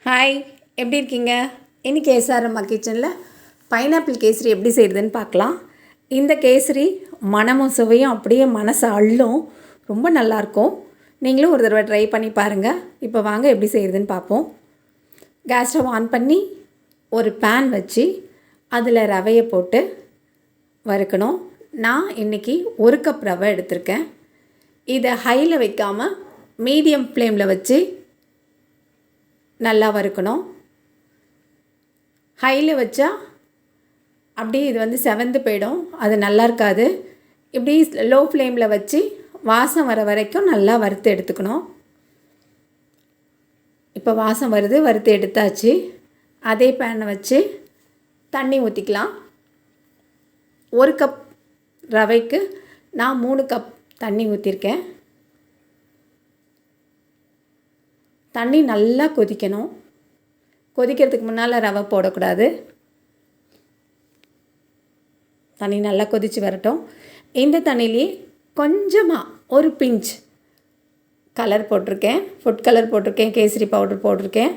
Hi, எப்படி இருக்கீங்க? இன்றைக்கி எஸ்ஆர்எம்மா கிச்சனில் பைனாப்பிள் கேசரி எப்படி செய்கிறதுன்னு பார்க்கலாம். இந்த கேசரி மனமும் சுவையும் அப்படியே மனசை அள்ளும். ரொம்ப நல்லாயிருக்கும். நீங்களும் ஒரு தடவை ட்ரை பண்ணி பாருங்கள். இப்போ வாங்க எப்படி செய்கிறதுன்னு பார்ப்போம். கேஸ் ஸ்டவ் ஆன் பண்ணி ஒரு பேன் வச்சு அதில் ரவையை போட்டு வறுக்கணும். நான் இன்றைக்கி 1 கப் ரவை எடுத்திருக்கேன். இதை ஹையில் வைக்காமல் மீடியம் ஃப்ளேமில் வச்சு நல்லா வறுக்கணும். ஹையில் வச்சா அப்படியே இது செவந்து போயிடும், அது நல்லா இருக்காது. இப்படி லோ ஃப்ளேமில் வச்சு வாசம் வர வரைக்கும் நல்லா வறுத்து எடுத்துக்கணும். இப்போ வாசம் வருது, வறுத்து எடுத்தாச்சு. அதே பேனை வச்சு தண்ணி ஊற்றிக்கலாம். 1 கப் ரவைக்கு நான் 3 கப் தண்ணி ஊற்றிருக்கேன். தண்ணி நல்லா கொதிக்கணும். கொதிக்கிறதுக்கு முன்னால் ரவை போடக்கூடாது. தண்ணி நல்லா கொதித்து வரட்டும். இந்த தண்ணியிலே கொஞ்சமாக ஒரு பிஞ்ச் கலர் போட்டிருக்கேன், ஃபுட் கலர் போட்டிருக்கேன், கேசரி பவுடர் போட்டிருக்கேன்.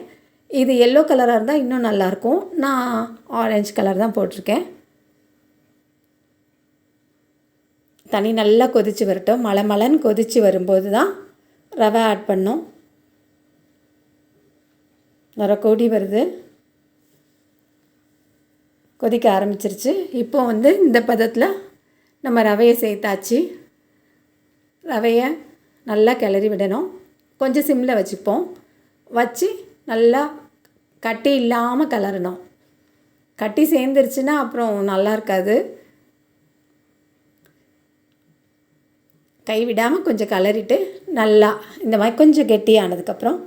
இது எல்லோ கலராக இருந்தால் இன்னும் நல்லாயிருக்கும். நான் ஆரஞ்சு கலர் தான் போட்டிருக்கேன். தண்ணி நல்லா கொதித்து வரட்டும். மலன்னு கொதித்து வரும்போது தான் ரவை ஆட் பண்ணோம். ரவை கொதி வருது, கொதிக்க ஆரம்பிச்சிருச்சு. இப்போ இந்த பதத்தில் நம்ம ரவையை சேர்த்தாச்சு. ரவையை நல்லா கிளறி விடணும். கொஞ்சம் சிம்மில் வச்சுப்போம். வச்சு நல்லா கட்டி இல்லாமல் கிளறணும். கட்டி சேர்ந்துருச்சுன்னா அப்புறம் நல்லா இருக்காது. கை விடாமல் கொஞ்சம் கிளறிட்டு நல்லா இந்த மாதிரி கொஞ்சம் கெட்டியானதுக்கப்புறம்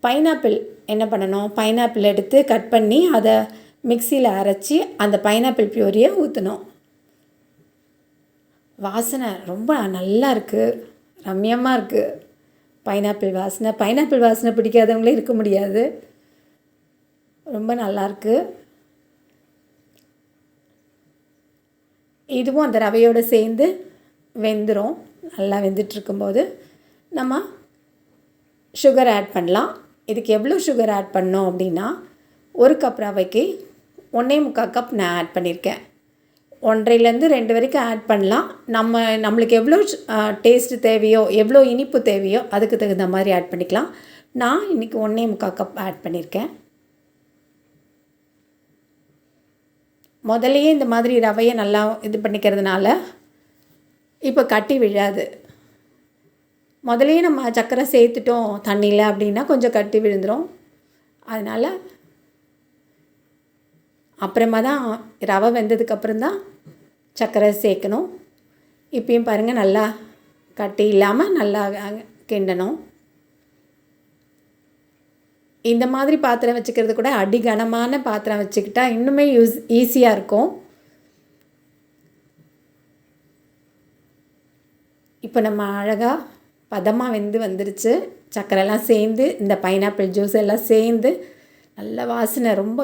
பைனாப்பிள் என்ன பண்ணணும், பைனாப்பிள் எடுத்து கட் பண்ணி அதை மிக்சியில் அரைச்சி அந்த பைனாப்பிள் பியூரியை ஊற்றணும். வாசனை ரொம்ப நல்லா இருக்குது, ரம்யமாக இருக்குது. பைனாப்பிள் வாசனை பிடிக்காதவங்களே இருக்க முடியாது. ரொம்ப நல்லாயிருக்கு. இதுவும் அந்த ரவையோடு சேர்ந்து வெந்துடும். நல்லா வெந்துட்டுருக்கும்போது நம்ம சுகர் ஆட் பண்ணலாம். இதுக்கு எவ்வளோ சுகர் ஆட் பண்ணோம் அப்படின்னா 1 கப் ரவைக்கு 1.25 கப் நான் ஆட் பண்ணியிருக்கேன். 1.5லேருந்து 2 வரைக்கும் ஆட் பண்ணலாம். நம்மளுக்கு எவ்வளோ டேஸ்ட்டு தேவையோ, எவ்வளோ இனிப்பு தேவையோ அதுக்கு தகுந்த மாதிரி ஆட் பண்ணிக்கலாம். நான் இன்றைக்கி 1.25 கப் ஆட் பண்ணியிருக்கேன். முதலையே இந்த மாதிரி ரவையை நல்லா இது பண்ணிக்கிறதுனால இப்போ கட்டி விழாது. முதலையே நம்ம சர்க்கரை சேர்த்துட்டோம் தண்ணியில் அப்படின்னா கொஞ்சம் கட்டி விழுந்துடும். அதனால் அப்புறமா தான் ரவை வெந்ததுக்கப்புறம் தான் சர்க்கரை சேர்க்கணும். இப்பயும் பாருங்கள், நல்லா கட்டி இல்லாமல் நல்லா கிண்டணும். இந்த மாதிரி பாத்திரம் வச்சுக்கிறது கூட அடிகனமான பாத்திரம் வச்சுக்கிட்டா இன்னுமே ஈஸியாக இருக்கும். இப்போ நம்ம அழகாக பதமாக வந்துருச்சு. சர்க்கரைலாம் சேர்ந்து இந்த பைனாப்பிள் ஜூஸ் எல்லாம் சேர்ந்து நல்ல வாசனை, ரொம்ப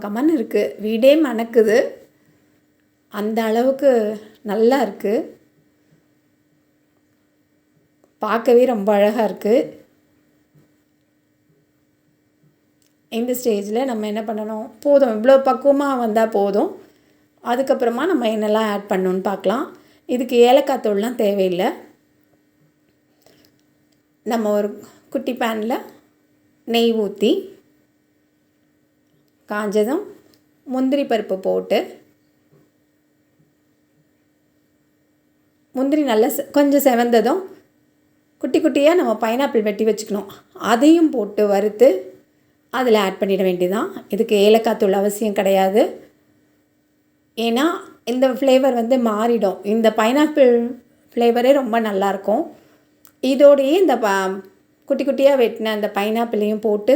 கமன்னு இருக்குது. வீடே மணக்குது, அந்த அளவுக்கு நல்லா இருக்குது. பார்க்கவே ரொம்ப அழகாக இருக்குது. இந்த ஸ்டேஜில் நம்ம என்ன பண்ணணும், போதும், இவ்வளோ பக்குவமாக வந்தால் போதும். அதுக்கப்புறமா நம்ம என்னெல்லாம் ஆட் பண்ணணுன்னு பார்க்கலாம். இதுக்கு ஏலக்காய் தூள்லாம் தேவையில்லை. நம்ம ஒரு குட்டி பேனில் நெய் ஊற்றி காஞ்சதும் முந்திரி பருப்பு போட்டு, முந்திரி நல்லா கொஞ்சம் செவந்ததும் குட்டி குட்டியாக நம்ம பைனாப்பிள் வெட்டி வச்சுக்கணும். அதையும் போட்டு வறுத்து அதில் ஆட் பண்ணிட வேண்டியதான். இதுக்கு ஏலக்காய் தூள் அவசியம் கிடையாது. ஏன்னா இந்த ஃப்ளேவர் மாறிடும். இந்த பைனாப்பிள் ஃப்ளேவரே ரொம்ப நல்லாயிருக்கும். இதோடையே இந்த குட்டி குட்டியாக வெட்டின அந்த பைனாப்பிளையும் போட்டு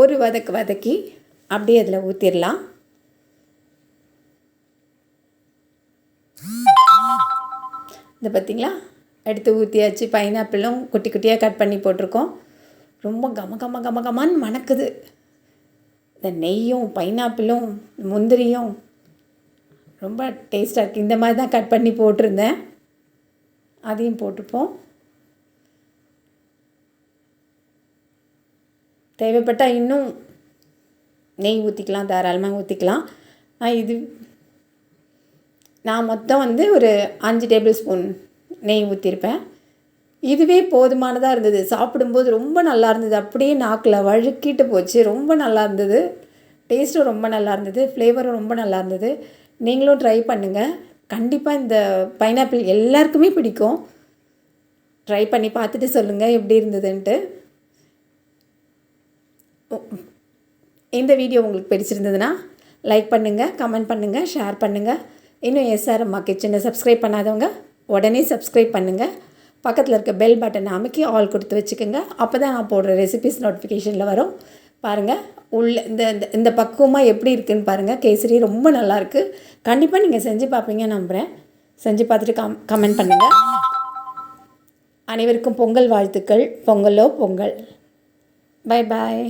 ஒரு வதக்கி அப்படியே அதில் ஊற்றிடலாம். இந்த பார்த்திங்களா, எடுத்து ஊற்றியாச்சு. பைனாப்பிளும் குட்டி குட்டியாக கட் பண்ணி போட்டிருக்கோம். ரொம்ப கமன்னு மணக்குது. இந்த நெய்யும் பைனாப்பிளும் முந்திரியும் ரொம்ப டேஸ்ட்டாக இருக்குது. இந்த மாதிரி தான் கட் பண்ணி போட்டிருந்தேன். அதையும் போட்டுப்போம். தேவைப்பட்டால் இன்னும் நெய் ஊற்றிக்கலாம், தாராளமாக ஊற்றிக்கலாம். நான் மொத்தம் வந்து ஒரு 5 டேபிள் ஸ்பூன் நெய் ஊற்றிருப்பேன். இதுவே போதுமானதாக இருந்தது. சாப்பிடும்போது ரொம்ப நல்லா இருந்தது. அப்படியே நாக்கில் வழுக்கிட்டு போச்சு. ரொம்ப நல்லா இருந்தது. டேஸ்ட்டும் ரொம்ப நல்லா இருந்தது. ஃப்ளேவரும் ரொம்ப நல்லா இருந்தது. நீங்களும் ட்ரை பண்ணுங்கள். கண்டிப்பாக இந்த பைனாப்பிள் எல்லாருக்குமே பிடிக்கும். ட்ரை பண்ணி பார்த்துட்டு சொல்லுங்கள் எப்படி இருந்ததுன்ட்டு. இந்த வீடியோ உங்களுக்கு பிடிச்சிருந்ததுன்னா லைக் பண்ணுங்கள், கமெண்ட் பண்ணுங்கள், ஷேர் பண்ணுங்கள். இன்னும் எஸ்ஆர் அம்மா கிச்சனை சப்ஸ்கிரைப் பண்ணாதவங்க உடனே சப்ஸ்கிரைப் பண்ணுங்கள். பக்கத்தில் இருக்க பெல் பட்டனை அமைக்கி ஆல் கொடுத்து வச்சுக்கோங்க. அப்போ தான் நான் போடுற ரெசிபிஸ் நோட்டிஃபிகேஷனில் வரும். பாருங்கள், இந்த இந்த பக்குவமாக எப்படி இருக்குதுன்னு பாருங்கள். கேசரி ரொம்ப நல்லாயிருக்கு. கண்டிப்பாக நீங்கள் செஞ்சு பார்ப்பீங்கன்னு நம்புகிறேன். செஞ்சு பார்த்துட்டு கமெண்ட் பண்ணுங்கள். அனைவருக்கும் பொங்கல் வாழ்த்துக்கள். பொங்கலோ பொங்கல். Bye bye.